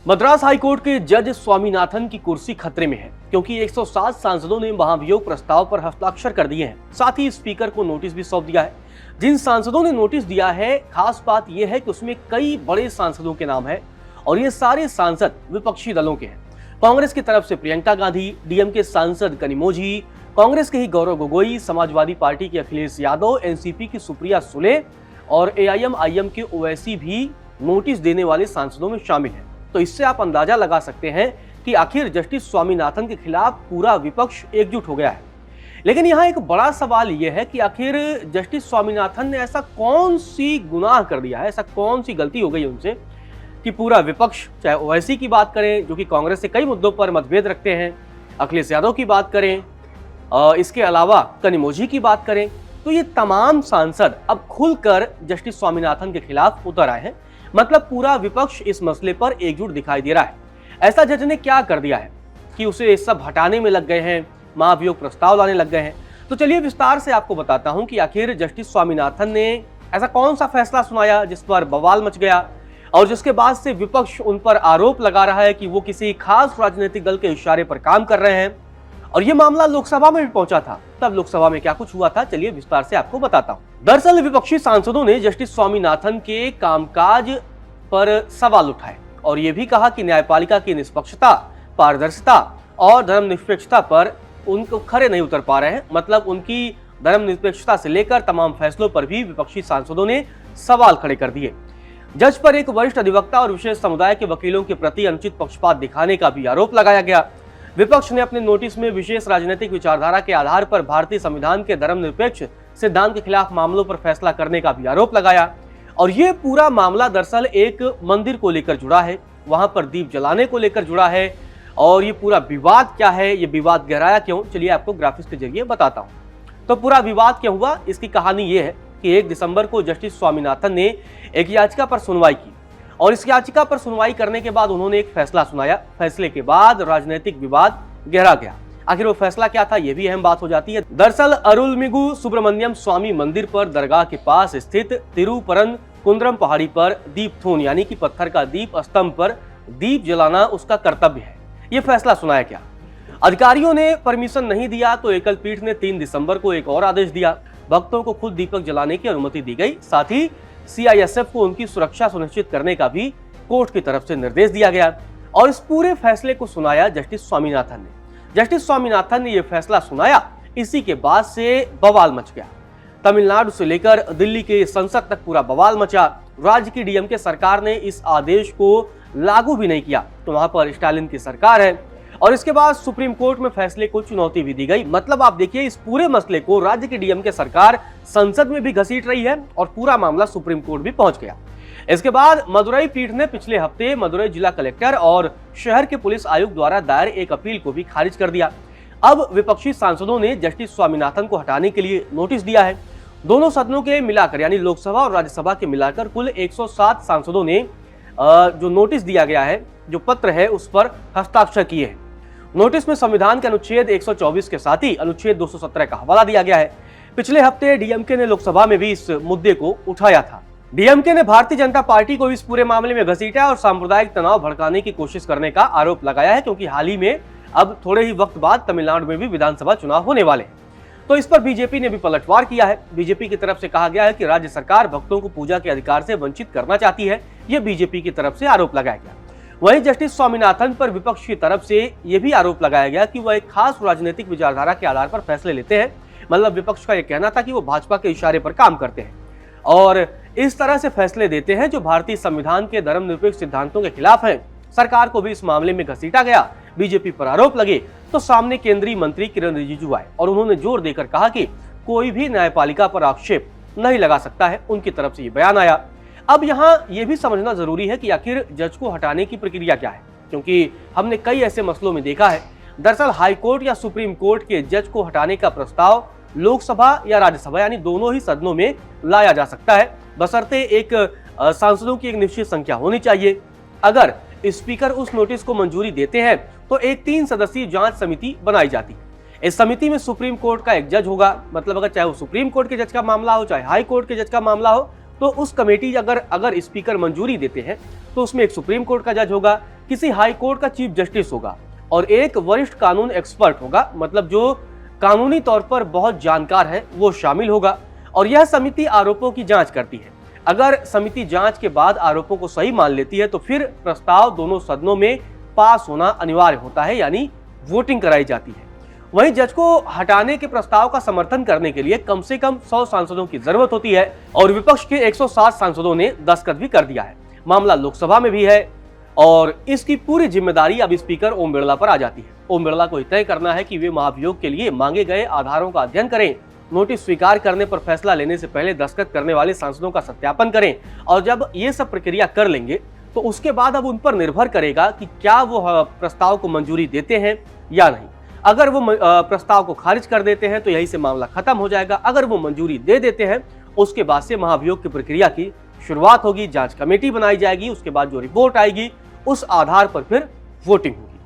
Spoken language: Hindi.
मद्रास हाईकोर्ट के जज स्वामीनाथन की कुर्सी खतरे में है क्योंकि 107 सांसदों ने महाभियोग प्रस्ताव पर हस्ताक्षर कर दिए हैं। साथ ही स्पीकर को नोटिस भी सौंप दिया है। जिन सांसदों ने नोटिस दिया है, खास बात यह है कि उसमें कई बड़े सांसदों के नाम है और ये सारे सांसद विपक्षी दलों के हैं। कांग्रेस की तरफ से प्रियंका गांधी, डीएमके सांसद कनिमोझी, कांग्रेस के ही गौरव गोगोई, समाजवादी पार्टी के अखिलेश यादव, एनसीपी की सुप्रिया सुले और एआईएमआईएम के ओवैसी भी नोटिस देने वाले सांसदों में शामिल है। तो इससे आप अंदाजा लगा सकते हैं कि आखिर जस्टिस स्वामीनाथन के खिलाफ पूरा विपक्ष एकजुट हो गया है। लेकिन यहाँ एक बड़ा सवाल यह है कि आखिर जस्टिस स्वामीनाथन ने ऐसा कौन सी गुनाह कर दिया है, ऐसा कौन सी गलती हो गई उनसे कि पूरा विपक्ष, चाहे ओवैसी की बात करें जो कि कांग्रेस से कई मुद्दों पर मतभेद रखते हैं, अखिलेश यादव की बात करें, इसके अलावा कनिमोझी की बात करें, तो ये तमाम सांसद अब खुलकर जस्टिस स्वामीनाथन के खिलाफ उतर आए हैं। मतलब पूरा विपक्ष इस मसले पर एकजुट दिखाई दे रहा है। ऐसा जज ने क्या कर दिया है कि उसे सब हटाने में लग गए हैं, महाभियोग प्रस्ताव लाने लग गए हैं। तो चलिए विस्तार से आपको बताता हूं कि आखिर जस्टिस स्वामीनाथन ने ऐसा कौन सा फैसला सुनाया जिस पर बवाल मच गया और जिसके बाद से विपक्ष उन पर आरोप लगा रहा है कि वो किसी खास राजनीतिक दल के इशारे पर काम कर रहे हैं। और ये मामला लोकसभा में भी पहुंचा था। तब लोकसभा में क्या कुछ हुआ था, चलिए विस्तार से आपको बताता हूं। दरअसल विपक्षी सांसदों ने जस्टिस स्वामीनाथन के कामकाज पर सवाल उठाए और ये भी कहा कि न्यायपालिका की निष्पक्षता, पारदर्शिता और धर्मनिरपेक्षता पर उनको खरे नहीं उतर पा रहे हैं। मतलब उनकी धर्मनिरपेक्षता से लेकर तमाम फैसलों पर भी विपक्षी सांसदों ने सवाल खड़े कर दिए। जज पर एक वरिष्ठ अधिवक्ता और विशेष समुदाय के वकीलों के प्रति अनुचित पक्षपात दिखाने का भी आरोप लगाया गया। विपक्ष ने अपने नोटिस में विशेष राजनीतिक विचारधारा के आधार पर भारतीय संविधान के धर्मनिरपेक्ष सिद्धांत के खिलाफ मामलों पर फैसला करने का भी आरोप लगाया। और ये पूरा मामला दरअसल एक मंदिर को लेकर जुड़ा है, वहां पर दीप जलाने को लेकर जुड़ा है। और ये पूरा विवाद क्या है, ये विवाद गहराया क्यों, चलिए आपको ग्राफिक्स के जरिए बताता हूं। तो पूरा विवाद क्या हुआ, इसकी कहानी ये है कि 1 दिसंबर को जस्टिस स्वामीनाथन ने एक याचिका पर सुनवाई की और इस याचिका पर सुनवाई करने के बाद उन्होंने एक फैसला सुनाया। फैसले के बाद राजनीतिक विवाद गहरा गया। आखिर वो फैसला क्या था, ये भी अहम बात हो जाती है। दरअसल अरुलमिगु सुब्रमण्यम स्वामी मंदिर पर दरगाह के पास स्थित तिरुपरन कुंद्रम पहाड़ी पर दीपथून यानी कि पत्थर का दीप स्तंभ पर दीप जलाना उसका कर्तव्य है। ये फैसला सुनाया गया। अधिकारियों ने परमिशन नहीं दिया तो एकल पीठ ने 3 दिसंबर को एक और आदेश दिया। भक्तों को खुद दीपक जलाने की अनुमति दी गई। साथ ही सीआईएसएफ को उनकी सुरक्षा सुनिश्चित करने का भी कोर्ट की तरफ से निर्देश दिया गया। और इस पूरे फैसले को सुनाया जस्टिस स्वामीनाथन ने। जस्टिस स्वामीनाथन ने यह फैसला सुनाया, इसी के बाद से बवाल मच गया। तमिलनाडु से लेकर दिल्ली के संसद तक पूरा बवाल मचा। राज्य की डीएमके सरकार ने इस आदेश को लागू भी नहीं किया तो वहां पर स्टालिन की सरकार है। और इसके बाद सुप्रीम कोर्ट में फैसले को चुनौती भी दी गई। मतलब आप देखिए, इस पूरे मसले को राज्य की डीएमके सरकार संसद में भी घसीट रही है और पूरा मामला सुप्रीम कोर्ट भी पहुंच गया। इसके बाद मदुरई पीठ ने पिछले हफ्ते मदुरई जिला कलेक्टर और शहर के पुलिस आयुक्त द्वारा दायर एक अपील को भी खारिज कर दिया। अब विपक्षी सांसदों ने जस्टिस स्वामीनाथन को हटाने के लिए नोटिस दिया है। दोनों सदनों के मिलाकर यानी लोकसभा और राज्यसभा के मिलाकर कुल 107 सांसदों ने जो नोटिस दिया गया है, जो पत्र है, उस पर हस्ताक्षर किए हैं। नोटिस में संविधान के अनुच्छेद 124 के साथ ही अनुच्छेद 217 का हवाला दिया गया है। पिछले हफ्ते डीएमके ने लोकसभा में भी इस मुद्दे को उठाया था। डीएमके ने भारतीय जनता पार्टी को इस पूरे मामले में घसीटा और सांप्रदायिक तनाव भड़काने की कोशिश करने का आरोप लगाया है, क्योंकि हाल ही में अब थोड़े ही वक्त बाद तमिलनाडु में भी विधानसभा चुनाव होने वाले हैं। तो इस पर बीजेपी ने भी पलटवार किया है। बीजेपी की तरफ से कहा गया है कि राज्य सरकार भक्तों को पूजा के अधिकार से वंचित करना चाहती है। यह बीजेपी की तरफ से आरोप लगाया गया। वहीं जस्टिस स्वामीनाथन पर विपक्ष की तरफ से यह भी आरोप लगाया गया कि वह एक खास राजनीतिक विचारधारा के आधार पर फैसले लेते हैं। मतलब विपक्ष का यह कहना था कि वो भाजपा के इशारे पर काम करते हैं और इस तरह से फैसले देते हैं जो भारतीय संविधान के धर्मनिरपेक्ष सिद्धांतों के खिलाफ है। सरकार को भी इस मामले में घसीटा गया। बीजेपी पर आरोप लगे तो सामने केंद्रीय मंत्री किरण रिजिजू आए और उन्होंने जोर देकर कहा कि कोई भी न्यायपालिका पर आक्षेप नहीं लगा सकता है। उनकी तरफ से ये बयान आया। अब यहाँ ये भी समझना जरूरी है कि आखिर जज को हटाने की प्रक्रिया क्या है, क्योंकि हमने कई ऐसे मसलों में देखा है। दरअसल हाईकोर्ट या सुप्रीम कोर्ट के जज को हटाने का प्रस्ताव लोकसभा या राज्यसभा यानी दोनों ही सदनों में लाया जा सकता है, बशर्ते एक सांसदों की एक निश्चित संख्या होनी चाहिए। अगर स्पीकर उस नोटिस को मंजूरी देते हैं तो एक 3 सदस्यीय जांच समिति बनाई जाती है। इस समिति में सुप्रीम कोर्ट का एक जज होगा। मतलब अगर चाहे वो सुप्रीम कोर्ट के जज का मामला हो, चाहे हाई कोर्ट के जज का मामला हो, तो उस कमेटी अगर स्पीकर मंजूरी देते हैं तो उसमें एक सुप्रीम कोर्ट का जज होगा, किसी हाई कोर्ट का चीफ जस्टिस होगा और एक वरिष्ठ कानून एक्सपर्ट होगा, मतलब जो कानूनी तौर पर बहुत जानकार है, वो शामिल होगा और यह समिति आरोपों की जांच करती है। अगर समिति जांच के बाद आरोपों को सही मान लेती है तो फिर प्रस्ताव दोनों सदनों में पास होना अनिवार्य होता है, यानी वोटिंग कराई जाती है। वहीं जज को हटाने के प्रस्ताव का समर्थन करने के लिए कम से कम 100 सांसदों की जरूरत होती है और विपक्ष के 107 सांसदों ने दस्तखत भी कर दिया है। मामला लोकसभा में भी है और इसकी पूरी जिम्मेदारी अब स्पीकर ओम बिरला पर आ जाती है। ओम बिरला को तय करना है कि वे महाभियोग के लिए मांगे गए आधारों का अध्ययन करें, नोटिस स्वीकार करने पर फैसला लेने से पहले दस्तखत करने वाले सांसदों का सत्यापन करें और जब ये सब प्रक्रिया कर लेंगे तो उसके बाद अब उन पर निर्भर करेगा कि क्या वो प्रस्ताव को मंजूरी देते हैं या नहीं। अगर वो प्रस्ताव को खारिज कर देते हैं तो यही से मामला खत्म हो जाएगा। अगर वो मंजूरी दे देते हैं उसके बाद से महाभियोग की प्रक्रिया की शुरुआत होगी, जांच कमेटी बनाई जाएगी, उसके बाद जो रिपोर्ट आएगी उस आधार पर फिर वोटिंग होगी।